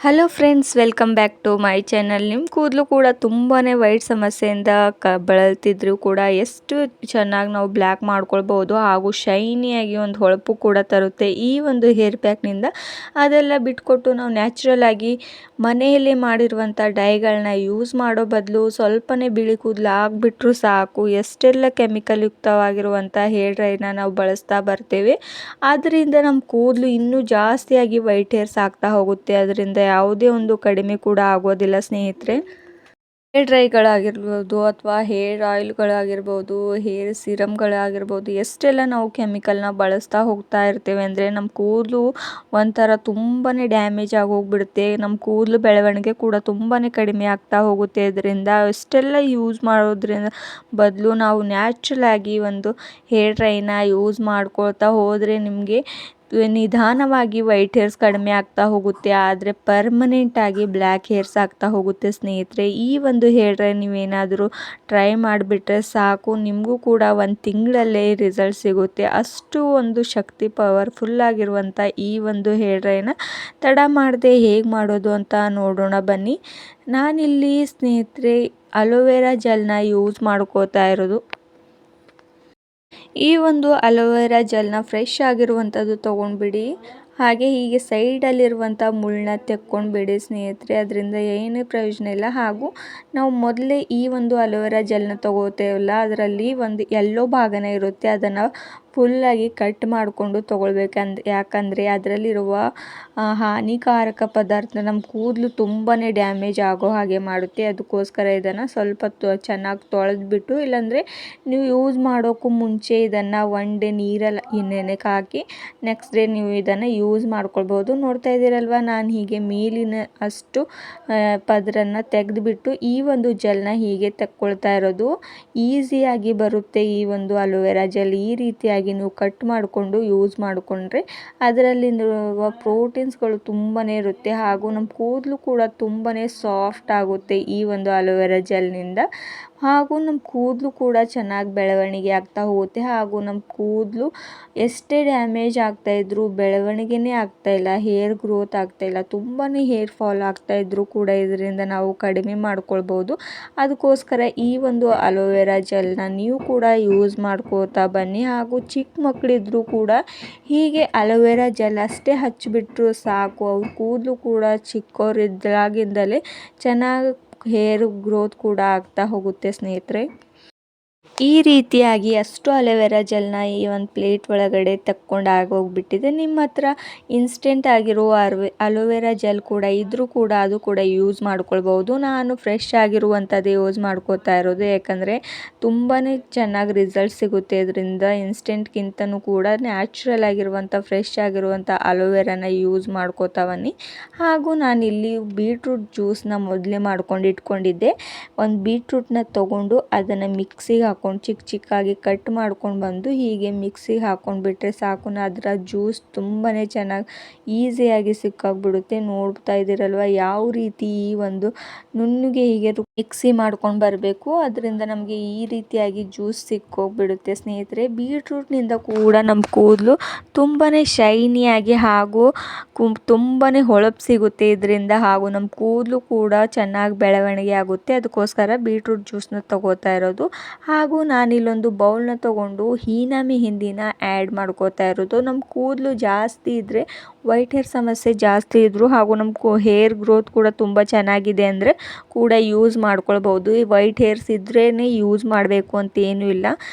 Hello friends, welcome back to my channel. ನಿಮ್ಮ ಕೂದಲು ಕೂಡ ತುಂಬಾ ವೈಟ್ ಸಮಸ್ಯೆಯಿಂದ ಬಳಲ್ತಿದ್ರು ಕೂಡ ಎಷ್ಟು ಚೆನ್ನಾಗಿ ನಾವು ಬ್ಲ್ಯಾಕ್ ಮಾಡ್ಕೊಳ್ಬೋದು ಹಾಗೂ ಶೈನಿಯಾಗಿ ಒಂದು ಹೊಳಪು ಕೂಡ ತರುತ್ತೆ ಈ ಒಂದು ಹೇರ್ ಪ್ಯಾಕ್ನಿಂದ. ಅದೆಲ್ಲ ಬಿಟ್ಕೊಟ್ಟು ನಾವು ನ್ಯಾಚುರಲ್ ಆಗಿ ಮನೆಯಲ್ಲಿ ಮಾಡಿರುವಂಥ ಡೈಗಳನ್ನ ಯೂಸ್ ಮಾಡೋ ಬದಲು ಸ್ವಲ್ಪನೇ ಬಿಳಿ ಕೂದಲು ಆಗಿಬಿಟ್ರೂ ಸಾಕು, ಎಷ್ಟೆಲ್ಲ ಕೆಮಿಕಲ್ ಯುಕ್ತವಾಗಿರುವಂಥ ಹೇರ್ ಡ್ರೈನ ನಾವು ಬಳಸ್ತಾ ಬರ್ತೇವೆ. ಆದ್ದರಿಂದ ನಮ್ಮ ಕೂದಲು ಇನ್ನೂ ಜಾಸ್ತಿಯಾಗಿ ವೈಟ್ ಹೇರ್ಸ್ ಆಗ್ತಾ ಹೋಗುತ್ತೆ. ಅದರಿಂದ ಯಾವುದೇ ಒಂದು ಕಡಿಮೆ ಕೂಡ ಆಗೋದಿಲ್ಲ ಸ್ನೇಹಿತರೆ. ಹೇರ್ ಡ್ರೈಗಳಾಗಿರ್ಬೋದು ಅಥವಾ ಹೇರ್ ಆಯಿಲ್ಗಳಾಗಿರ್ಬೋದು, ಹೇರ್ ಸಿರಮ್ಗಳಾಗಿರ್ಬೋದು, ಎಷ್ಟೆಲ್ಲ ನಾವು ಕೆಮಿಕಲ್ನ ಬಳಸ್ತಾ ಹೋಗ್ತಾ ಇರ್ತೇವೆ ಅಂದರೆ ನಮ್ಮ ಕೂದಲು ಒಂಥರ ತುಂಬಾ ಡ್ಯಾಮೇಜ್ ಆಗೋಗ್ಬಿಡುತ್ತೆ. ನಮ್ಮ ಕೂದಲು ಬೆಳವಣಿಗೆ ಕೂಡ ತುಂಬಾ ಕಡಿಮೆ ಆಗ್ತಾ ಹೋಗುತ್ತೆ. ಇದರಿಂದ ಅಷ್ಟೆಲ್ಲ ಯೂಸ್ ಮಾಡೋದ್ರಿಂದ ಬದಲು ನಾವು ನ್ಯಾಚುರಲ್ ಆಗಿ ಒಂದು ಹೇರ್ ಡ್ರೈನ ಯೂಸ್ ಮಾಡ್ಕೊಳ್ತಾ ಹೋದರೆ ನಿಮಗೆ ನಿಧಾನವಾಗಿ ವೈಟ್ ಹೇರ್ಸ್ ಕಡಿಮೆ ಆಗ್ತಾ ಹೋಗುತ್ತೆ, ಆದರೆ ಪರ್ಮನೆಂಟಾಗಿ ಬ್ಲ್ಯಾಕ್ ಹೇರ್ಸ್ ಆಗ್ತಾ ಹೋಗುತ್ತೆ ಸ್ನೇಹಿತರೆ. ಈ ಒಂದು ಹೇರ್ ಡ್ರೈ ನೀವೇನಾದರೂ ಟ್ರೈ ಮಾಡಿಬಿಟ್ರೆ ಸಾಕು, ನಿಮಗೂ ಕೂಡ ಒಂದು ತಿಂಗಳಲ್ಲೇ ರಿಸಲ್ಟ್ ಸಿಗುತ್ತೆ. ಅಷ್ಟು ಒಂದು ಶಕ್ತಿ ಪವರ್ಫುಲ್ ಆಗಿರುವಂಥ ಈ ಒಂದು ಹೇರ್ ಡ್ರೈನ ತಡ ಮಾಡದೆ ಹೇಗೆ ಮಾಡೋದು ಅಂತ ನೋಡೋಣ ಬನ್ನಿ. ನಾನಿಲ್ಲಿ ಸ್ನೇಹಿತರೆ ಅಲೋವೆರಾ ಜೆಲ್ನ ಯೂಸ್ ಮಾಡ್ಕೋತಾ ಇರೋದು. ಈ ಒಂದು ಅಲೋವೆರಾ ಜೆಲ್ನ ಫ್ರೆಶ್ ಆಗಿರುವಂಥದ್ದು ತೊಗೊಂಡ್ಬಿಡಿ. ಹಾಗೆ ಹೀಗೆ ಸೈಡಲ್ಲಿರುವಂಥ ಮುಳ್ಳನ್ನ ತೆಕ್ಕೊಂಡ್ಬಿಡಿ ಸ್ನೇಹಿತರೆ, ಅದರಿಂದ ಏನೂ ಪ್ರಯೋಜನ ಇಲ್ಲ. ಹಾಗೂ ನಾವು ಮೊದಲೇ ಈ ಒಂದು ಅಲೋವೆರಾ ಜೆಲ್ನ ತೊಗೋತೇವಲ್ಲ, ಅದರಲ್ಲಿ ಒಂದು ಎಲ್ಲೋ ಭಾಗನೇ ಇರುತ್ತೆ, ಅದನ್ನು ಫುಲ್ಲಾಗಿ ಕಟ್ ಮಾಡಿಕೊಂಡು ಯಾಕಂದರೆ ಅದರಲ್ಲಿರುವ ಹಾನಿಕಾರಕ ಪದಾರ್ಥ ನಮ್ಮ ಕೂದಲು ತುಂಬಾ ಡ್ಯಾಮೇಜ್ ಆಗೋ ಹಾಗೆ ಮಾಡುತ್ತೆ. ಅದಕ್ಕೋಸ್ಕರ ಇದನ್ನು ಸ್ವಲ್ಪ ಚೆನ್ನಾಗಿ ತೊಳೆದ್ಬಿಟ್ಟು, ಇಲ್ಲಾಂದರೆ ನೀವು ಯೂಸ್ ಮಾಡೋಕ್ಕೂ ಮುಂಚೆ ಇದನ್ನು ಒನ್ ಡೇ ನೀರಲ್ಲಿ ನೆನೆಗೆ ಹಾಕಿ ನೆಕ್ಸ್ಟ್ ಡೇ ನೀವು ಇದನ್ನು ಯೂಸ್ ಮಾಡ್ಕೊಳ್ಬೋದು. ನೋಡ್ತಾ ಇದ್ದೀರಲ್ವ, ನಾನು ಹೀಗೆ ಮೇಲಿನ ಅಷ್ಟು ಪದರನ್ನು ತೆಗೆದುಬಿಟ್ಟು ಈ ಒಂದು ಜೆಲ್ನ ಹೀಗೆ ತೆಕ್ಕೊಳ್ತಾ ಇರೋದು. ಈಸಿಯಾಗಿ ಬರುತ್ತೆ ಈ ಒಂದು ಅಲೋವೆರಾ ಜೆಲ್. ಈ ರೀತಿಯಾಗಿ ನೀವು ಕಟ್ ಮಾಡಿಕೊಂಡು ಯೂಸ್ ಮಾಡಿಕೊಂಡ್ರೆ ಅದರಲ್ಲಿರುವ ಪ್ರೋಟೀನ್ಸ್ಗಳು ತುಂಬಾ ಇರುತ್ತೆ ಹಾಗೂ ನಮ್ಮ ಕೂದಲು ಕೂಡ ತುಂಬಾ ಸಾಫ್ಟ್ ಆಗುತ್ತೆ ಈ ಒಂದು ಅಲೋವೆರಾ ಜೆಲ್ನಿಂದ. ಹಾಗೂ ನಮ್ಮ ಕೂದಲು ಕೂಡ ಚೆನ್ನಾಗಿ ಬೆಳವಣಿಗೆ ಆಗ್ತಾ ಹೋಗುತ್ತೆ. ಹಾಗೂ ನಮ್ಮ ಕೂದಲು ಎಷ್ಟೇ ಡ್ಯಾಮೇಜ್ ಆಗ್ತಾಯಿದ್ರು ಬೆಳವಣಿಗೆನೇ ಆಗ್ತಾಯಿಲ್ಲ, ಹೇರ್ ಗ್ರೋತ್ ಆಗ್ತಾಯಿಲ್ಲ, ತುಂಬಾ ಹೇರ್ ಫಾಲ್ ಆಗ್ತಾಯಿದ್ರು ಕೂಡ ಇದರಿಂದ ನಾವು ಕಡಿಮೆ ಮಾಡ್ಕೊಳ್ಬೋದು. ಅದಕ್ಕೋಸ್ಕರ ಈ ಒಂದು ಅಲೋವೆರಾ ಜೆಲ್ನ ನೀವು ಕೂಡ ಯೂಸ್ ಮಾಡ್ಕೋತಾ ಬನ್ನಿ. ಹಾಗೂ ಚಿಕ್ಕ ಮಕ್ಕಳಿದ್ರೂ ಕೂಡ ಹೀಗೆ ಅಲೋವೆರಾ ಜೆಲ್ ಅಷ್ಟೇ ಹಚ್ಚಿಬಿಟ್ರು ಸಾಕು, ಅವ್ರ ಕೂದಲು ಕೂಡ ಚಿಕ್ಕವರಿದ್ದಾಗಿಂದಲೇ ಚೆನ್ನಾಗಿ ಹೇರ್ ಗ್ರೋತ್ ಕೂಡ ಆಗ್ತಾ ಹೋಗುತ್ತೆ ಸ್ನೇಹಿತರೆ. ಈ ರೀತಿಯಾಗಿ ಅಷ್ಟು ಅಲೋವೆರಾ ಜೆಲ್ನ ಈ ಒಂದು ಪ್ಲೇಟ್ ಒಳಗಡೆ ತಕ್ಕೊಂಡು ಆಗೋಗ್ಬಿಟ್ಟಿದೆ. ನಿಮ್ಮ ಹತ್ರ ಇನ್ಸ್ಟೆಂಟ್ ಆಗಿರೋ ಅಲೋವೆರಾ ಜೆಲ್ ಕೂಡ ಇದ್ರೂ ಕೂಡ ಅದು ಕೂಡ ಯೂಸ್ ಮಾಡ್ಕೊಳ್ಬೋದು. ನಾನು ಫ್ರೆಶ್ ಆಗಿರುವಂಥದ್ದೇ ಯೂಸ್ ಮಾಡ್ಕೋತಾ ಇರೋದು, ಯಾಕಂದರೆ ತುಂಬಾ ಚೆನ್ನಾಗಿ ರಿಸಲ್ಟ್ ಸಿಗುತ್ತೆ ಇದರಿಂದ. ಇನ್ಸ್ಟೆಂಟ್ಗಿಂತನೂ ಕೂಡ ನ್ಯಾಚುರಲ್ ಆಗಿರುವಂಥ ಫ್ರೆಶ್ ಆಗಿರುವಂಥ ಅಲೋವೆರಾನ ಯೂಸ್ ಮಾಡ್ಕೋತಾ ಬನ್ನಿ. ಹಾಗೂ ನಾನಿಲ್ಲಿ ಬೀಟ್ರೂಟ್ ಜ್ಯೂಸನ್ನ ಮೊದಲೇ ಮಾಡ್ಕೊಂಡು ಇಟ್ಕೊಂಡಿದ್ದೆ. ಒಂದು ಬೀಟ್ರೂಟ್ನ ತೊಗೊಂಡು ಅದನ್ನು ಮಿಕ್ಸಿಗೆ ಹಾಕ್ಕೊಂಡು ಚಿಕ್ಕಾಗಿ ಕಟ್ ಮಾಡ್ಕೊಂಡು ಬಂದು ಹೀಗೆ ಮಿಕ್ಸಿಗೆ ಹಾಕ್ಕೊಂಡ್ಬಿಟ್ರೆ ಸಾಕು, ಅದರ ಜ್ಯೂಸ್ ತುಂಬಾ ಚೆನ್ನಾಗಿ ಈಸಿಯಾಗಿ ಸಿಕ್ಕಾಗ್ಬಿಡುತ್ತೆ. ನೋಡ್ತಾ ಇದ್ದೀರಲ್ವ ಯಾವ ರೀತಿ ಈ ಒಂದು ನುಣ್ಣಗೆ ಹೀಗೆ ಮಿಕ್ಸಿ ಮಾಡ್ಕೊಂಡು ಬರಬೇಕು, ಅದರಿಂದ ನಮಗೆ ಈ ರೀತಿಯಾಗಿ ಜ್ಯೂಸ್ ಸಿಕ್ಕೋಗ್ಬಿಡುತ್ತೆ ಸ್ನೇಹಿತರೆ. ಬೀಟ್ರೂಟ್ನಿಂದ ಕೂಡ ನಮ್ಮ ಕೂದಲು ತುಂಬಾ ಶೈನಿಯಾಗಿ ಹಾಗೂ ತುಂಬಾ ಹೊಳಪು ಸಿಗುತ್ತೆ ಇದರಿಂದ. ಹಾಗೂ ನಮ್ಮ ಕೂದಲು ಕೂಡ ಚೆನ್ನಾಗಿ ಬೆಳವಣಿಗೆ ಆಗುತ್ತೆ. ಅದಕ್ಕೋಸ್ಕರ ಬೀಟ್ರೂಟ್ ಜ್ಯೂಸನ್ನ ತಗೋತಾ ಇರೋದು. ಹಾಗೂ ನಾನಿಲ್ಲೊಂದು ಬೌಲ್ನ ತೊಗೊಂಡು ಹೀನಾ ಮೆಹಂದಿನ ಆ್ಯಡ್ ಮಾಡ್ಕೋತಾ ಇರೋದು. ನಮ್ಮ ಕೂದಲು ಜಾಸ್ತಿ ಇದ್ದರೆ, ವೈಟ್ ಹೇರ್ ಸಮಸ್ಯೆ ಜಾಸ್ತಿ ಇದ್ದರೂ ಹಾಗೂ ನಮ್ಮ ಹೇರ್ ಗ್ರೋತ್ ಕೂಡ ತುಂಬ ಚೆನ್ನಾಗಿದೆ ಅಂದರೆ ಕೂಡ ಯೂಸ್ ಮಾಡ್ಕೊಳ್ಬೋದು. ಈ ವೈಟ್ ಹೇರ್ಸ್ ಇದ್ರೇ ಯೂಸ್ ಮಾಡಬೇಕು ಅಂತ ಏನೂ ಇಲ್ಲ.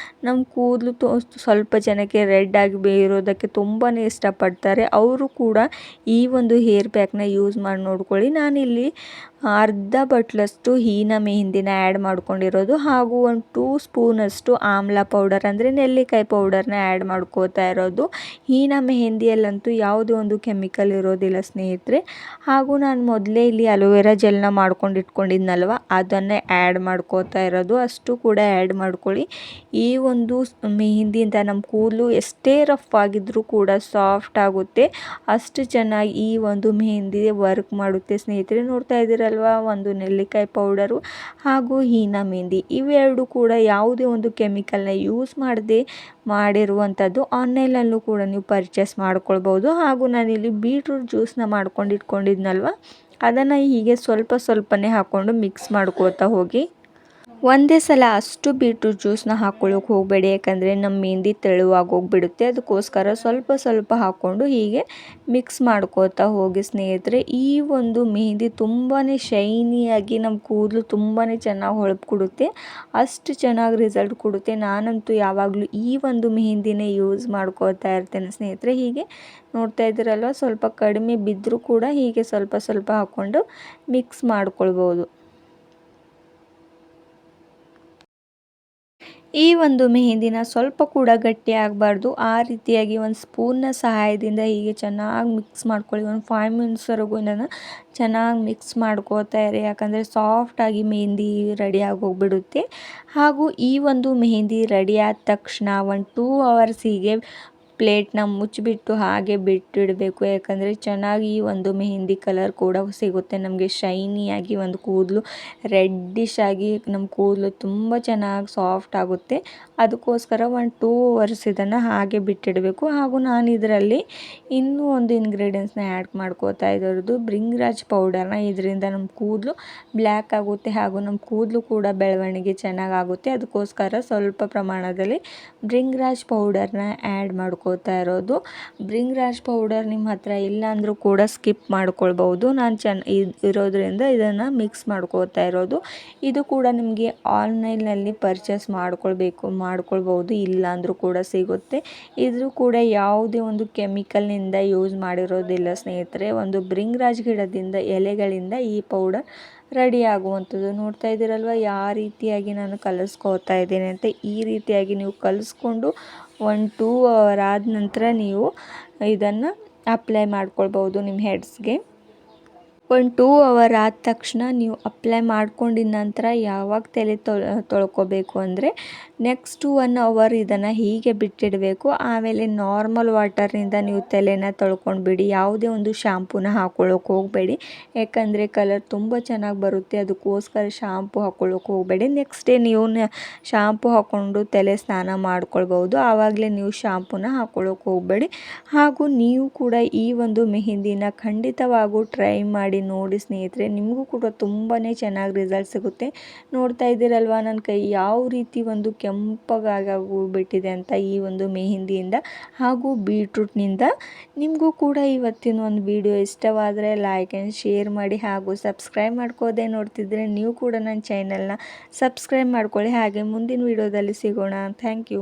ನಮ್ಮ ಕೂದಲು ಸ್ವಲ್ಪ ಜನಕ್ಕೆ ರೆಡ್ ಆಗಿ ಇರೋದಕ್ಕೆ ತುಂಬಾ ಇಷ್ಟಪಡ್ತಾರೆ, ಅವರು ಕೂಡ ಈ ಒಂದು ಹೇರ್ ಪ್ಯಾಕ್ನ ಯೂಸ್ ಮಾಡಿ ನೋಡ್ಕೊಳ್ಳಿ. ನಾನಿಲ್ಲಿ ಅರ್ಧ ಬಟ್ಲಷ್ಟು ಹೀನಾ ಮೆಹಂದಿನ ಆ್ಯಡ್ ಮಾಡ್ಕೊಂಡಿರೋದು ಹಾಗೂ ಒಂದು 2 ಸ್ಪೂನಷ್ಟು ಆಮ್ಲ ಪೌಡರ್ ಅಂದರೆ ನೆಲ್ಲಿಕಾಯಿ ಪೌಡರ್ನ ಆ್ಯಡ್ ಮಾಡ್ಕೋತಾ ಇರೋದು. ಹೀನಾ ಮೆಹಂದಿಯಲ್ಲಂತೂ ಯಾವುದೇ ಒಂದು ಕೆಮಿಕಲ್ ಇರೋದಿಲ್ಲ ಸ್ನೇಹಿತರೆ. ಹಾಗೂ ನಾನು ಮೊದಲೇ ಇಲ್ಲಿ ಅಲೋವೆರಾ ಜೆಲ್ನ ಮಾಡ್ಕೊಂಡು ಇಟ್ಕೊಂಡಿದ್ನಲ್ವ, ಅದನ್ನೇ ಆ್ಯಡ್ ಮಾಡ್ಕೋತಾ ಇರೋದು. ಅಷ್ಟು ಕೂಡ ಆ್ಯಡ್ ಮಾಡ್ಕೊಳ್ಳಿ. ಈ ಒಂದು ಮೆಹಂದಿಯಿಂದ ನಮ್ಮ ಕೂದಲು ಎಷ್ಟೇ ರಫ್ ಆಗಿದ್ರೂ ಕೂಡ ಸಾಫ್ಟ್ ಆಗುತ್ತೆ, ಅಷ್ಟು ಚೆನ್ನಾಗಿ ಈ ಒಂದು ಮೆಹಂದಿ ವರ್ಕ್ ಮಾಡುತ್ತೆ ಸ್ನೇಹಿತರೆ. ನೋಡ್ತಾ ಇದ್ದೀರಲ್ವ, ಒಂದು ನೆಲ್ಲಿಕಾಯಿ ಪೌಡರು ಹಾಗೂ ಹೀನಾ ಮೆಹಂದಿ ಇವೆರಡು ಕೂಡ ಯಾವುದೇ ಒಂದು ಕೆಮಿಕಲ್ನ ಯೂಸ್ ಮಾಡದೆ ಮಾಡಿರುವಂಥದ್ದು. ಆನ್ಲೈನಲ್ಲೂ ಕೂಡ ನೀವು ಪರ್ಚೇಸ್ ಮಾಡ್ಕೊಳ್ಬೋದು. ಹಾಗೂ ನಾನಿಲ್ಲಿ ಬೀಟ್ರೂಟ್ ಜ್ಯೂಸನ್ನ ಮಾಡ್ಕೊಂಡು ಇಟ್ಕೊಂಡಿದ್ನಲ್ವ, ಅದನ್ನು ಹೀಗೆ ಸ್ವಲ್ಪ ಸ್ವಲ್ಪನೇ ಹಾಕ್ಕೊಂಡು ಮಿಕ್ಸ್ ಮಾಡ್ಕೋತಾ ಹೋಗಿ. ಒಂದೇ ಸಲ ಅಷ್ಟು ಬೀಟ್ರೂಟ್ ಜ್ಯೂಸನ್ನ ಹಾಕ್ಕೊಳ್ಳೋಕೆ ಹೋಗಬೇಡಿ, ಯಾಕಂದರೆ ನಮ್ಮ ಮೆಹಂದಿ ತೆಳುವಾಗಿ ಹೋಗಿಬಿಡುತ್ತೆ. ಅದಕ್ಕೋಸ್ಕರ ಸ್ವಲ್ಪ ಸ್ವಲ್ಪ ಹಾಕ್ಕೊಂಡು ಹೀಗೆ ಮಿಕ್ಸ್ ಮಾಡ್ಕೋತಾ ಹೋಗಿ ಸ್ನೇಹಿತರೆ. ಈ ಒಂದು ಮೆಹಂದಿ ತುಂಬಾ ಶೈನಿಯಾಗಿ ನಮ್ಮ ಕೂದಲು ತುಂಬಾ ಚೆನ್ನಾಗಿ ಹೊಳಪು ಕೊಡುತ್ತೆ, ಅಷ್ಟು ಚೆನ್ನಾಗಿ ರಿಸಲ್ಟ್ ಕೊಡುತ್ತೆ. ನಾನಂತೂ ಯಾವಾಗಲೂ ಈ ಒಂದು ಮೆಹಂದಿನೇ ಯೂಸ್ ಮಾಡ್ಕೋತಾ ಇರ್ತೇನೆ ಸ್ನೇಹಿತರೆ. ಹೀಗೆ ನೋಡ್ತಾ ಇದ್ದೀರಲ್ವ, ಸ್ವಲ್ಪ ಕಡಿಮೆ ಬಿದ್ದರೂ ಕೂಡ ಹೀಗೆ ಸ್ವಲ್ಪ ಸ್ವಲ್ಪ ಹಾಕ್ಕೊಂಡು ಮಿಕ್ಸ್ ಮಾಡ್ಕೊಳ್ಬೋದು. ಈ ಒಂದು ಮೆಹಂದಿನ ಸ್ವಲ್ಪ ಕೂಡ ಗಟ್ಟಿ ಆಗಬಾರ್ದು, ಆ ರೀತಿಯಾಗಿ ಒಂದು ಸ್ಪೂನ್ನ ಸಹಾಯದಿಂದ ಹೀಗೆ ಚೆನ್ನಾಗಿ ಮಿಕ್ಸ್ ಮಾಡ್ಕೊಳ್ಳಿ. ಒಂದು 5 ಮಿನಿಟ್ಸ್ವರೆಗೂ ಇದನ್ನು ಚೆನ್ನಾಗಿ ಮಿಕ್ಸ್ ಮಾಡ್ಕೋತಾ ಇರಿ, ಯಾಕಂದರೆ ಸಾಫ್ಟಾಗಿ ಮೆಹಂದಿ ರೆಡಿ ಆಗೋಗ್ಬಿಡುತ್ತೆ. ಹಾಗೂ ಈ ಒಂದು ಮೆಹಂದಿ ರೆಡಿ ಆದ ತಕ್ಷಣ 1-2 ಅವರ್ಸ್ ಹೀಗೆ ಪ್ಲೇಟ್ನ ಮುಚ್ಚಿಬಿಟ್ಟು ಹಾಗೆ ಬಿಟ್ಟಿಡಬೇಕು, ಯಾಕಂದರೆ ಚೆನ್ನಾಗಿ ಈ ಒಂದು ಮೆಹಂದಿ ಕಲರ್ ಕೂಡ ಸಿಗುತ್ತೆ ನಮಗೆ. ಶೈನಿಯಾಗಿ ಒಂದು ಕೂದಲು ರೆಡ್ಡಿಶ್ ಆಗಿ ನಮ್ಮ ಕೂದಲು ತುಂಬ ಚೆನ್ನಾಗಿ ಸಾಫ್ಟ್ ಆಗುತ್ತೆ. ಅದಕ್ಕೋಸ್ಕರ 1-2 ಅವರ್ಸ್ ಇದನ್ನು ಹಾಗೆ ಬಿಟ್ಟಿಡಬೇಕು. ಹಾಗೂ ನಾನು ಇದರಲ್ಲಿ ಇನ್ನೂ ಒಂದು ಇಂಗ್ರೀಡಿಯೆಂಟ್ಸ್ನ ಆ್ಯಡ್ ಮಾಡ್ಕೋತಾ ಇರೋದು ಭೃಂಗರಾಜ್ ಪೌಡರ್ನ. ಇದರಿಂದ ನಮ್ಮ ಕೂದಲು ಬ್ಲ್ಯಾಕ್ ಆಗುತ್ತೆ ಹಾಗೂ ನಮ್ಮ ಕೂದಲು ಕೂಡ ಬೆಳವಣಿಗೆ ಚೆನ್ನಾಗಾಗುತ್ತೆ. ಅದಕ್ಕೋಸ್ಕರ ಸ್ವಲ್ಪ ಪ್ರಮಾಣದಲ್ಲಿ ಭೃಂಗರಾಜ್ ಪೌಡರ್ನ ಆ್ಯಡ್ ಮಾಡ್ಕೋತಾ ಇರೋದು. ಭೃಂಗರಾಜ್ ಪೌಡರ್ ನಿಮ್ಮ ಹತ್ರ ಇಲ್ಲ ಅಂದರೂ ಕೂಡ ಸ್ಕಿಪ್ ಮಾಡ್ಕೊಳ್ಬೋದು. ನಾನು ಇರೋದ್ರಿಂದ ಇದನ್ನು ಮಿಕ್ಸ್ ಮಾಡ್ಕೋತಾ ಇರೋದು. ಇದು ಕೂಡ ನಿಮಗೆ ಆನ್ಲೈನಲ್ಲಿ ಪರ್ಚೇಸ್ ಮಾಡ್ಕೊಳ್ಬೋದು, ಇಲ್ಲ ಅಂದರೂ ಕೂಡ ಸಿಗುತ್ತೆ. ಇದು ಕೂಡ ಯಾವುದೇ ಒಂದು ಕೆಮಿಕಲ್ನಿಂದ ಯೂಸ್ ಮಾಡಿರೋದಿಲ್ಲ ಸ್ನೇಹಿತರೆ. ಒಂದು ಭೃಂಗರಾಜ್ ಗಿಡದಿಂದ ಎಲೆಗಳಿಂದ ಈ ಪೌಡರ್ ರೆಡಿ ಆಗುವಂಥದ್ದು. ನೋಡ್ತಾ ಇದ್ದೀರಲ್ವ ಯಾವ ರೀತಿಯಾಗಿ ನಾನು ಕಲಿಸ್ಕೋತಾ ಇದ್ದೀನಿ ಅಂತ. ಈ ರೀತಿಯಾಗಿ ನೀವು ಕಲಿಸ್ಕೊಂಡು 1-2 ಅವರ್ ಆದ ನಂತರ ನೀವು ಇದನ್ನು ಅಪ್ಲೈ ಮಾಡ್ಕೊಳ್ಬೋದು ನಿಮ್ಮ ಹೆಡ್ಸ್ಗೆ. 1-2 ಅವರ್ ಆದ ತಕ್ಷಣ ನೀವು ಅಪ್ಲೈ ಮಾಡ್ಕೊಂಡಿದ ನಂತರ ಯಾವಾಗ ತಲೆ ತೊಳ್ಕೊಬೇಕು ಅಂದರೆ ನೆಕ್ಸ್ಟ್ 1 ಅವರ್ ಇದನ್ನು ಹೀಗೆ ಬಿಟ್ಟಿಡಬೇಕು. ಆಮೇಲೆ ನಾರ್ಮಲ್ ವಾಟರ್ನಿಂದ ನೀವು ತಲೆನ ತೊಳ್ಕೊಂಡ್ಬಿಡಿ. ಯಾವುದೇ ಒಂದು ಶಾಂಪೂನ ಹಾಕ್ಕೊಳ್ಳೋಕೆ ಹೋಗಬೇಡಿ, ಯಾಕಂದರೆ ಕಲರ್ ತುಂಬ ಚೆನ್ನಾಗಿ ಬರುತ್ತೆ. ಅದಕ್ಕೋಸ್ಕರ ಶಾಂಪು ಹಾಕ್ಕೊಳ್ಳೋಕೆ ಹೋಗಬೇಡಿ. ನೆಕ್ಸ್ಟ್ ಡೇ ನೀವು ಶಾಂಪು ಹಾಕ್ಕೊಂಡು ತಲೆ ಸ್ನಾನ ಮಾಡ್ಕೊಳ್ಬೋದು, ಆವಾಗಲೇ ನೀವು ಶಾಂಪೂನ ಹಾಕ್ಕೊಳ್ಳೋಕೆ ಹೋಗಬೇಡಿ. ಹಾಗೂ ನೀವು ಕೂಡ ಈ ಒಂದು ಮೆಹಂದಿನ ಖಂಡಿತವಾಗೂ ಟ್ರೈ ಮಾಡಿ ನೋಡಿ ಸ್ನೇಹಿತರೆ. ನಿಮಗೂ ಕೂಡ ತುಂಬಾ ಚೆನ್ನಾಗಿ ರಿಸಲ್ಟ್ ಸಿಗುತ್ತೆ. ನೋಡ್ತಾ ಇದ್ದೀರಲ್ವ ನನ್ನ ಕೈ ಯಾವ ರೀತಿ ಒಂದು ಕೆಂಪಗಾಗೋಗ್ಬಿಟ್ಟಿದೆ ಅಂತ ಈ ಒಂದು ಮೆಹಂದಿಯಿಂದ ಹಾಗೂ ಬೀಟ್ರೂಟ್ನಿಂದ. ನಿಮಗೂ ಕೂಡ ಇವತ್ತಿನ ಒಂದು ವಿಡಿಯೋ ಇಷ್ಟವಾದರೆ ಲೈಕ್ ಆ್ಯಂಡ್ ಶೇರ್ ಮಾಡಿ ಹಾಗೂ ಸಬ್ಸ್ಕ್ರೈಬ್ ಮಾಡ್ಕೋದೆ ನೋಡ್ತಿದ್ರೆ ನೀವು ಕೂಡ ನನ್ನ ಚಾನಲ್ನ ಸಬ್ಸ್ಕ್ರೈಬ್ ಮಾಡ್ಕೊಳ್ಳಿ. ಹಾಗೆ ಮುಂದಿನ ವಿಡಿಯೋದಲ್ಲಿ ಸಿಗೋಣ. Thank you.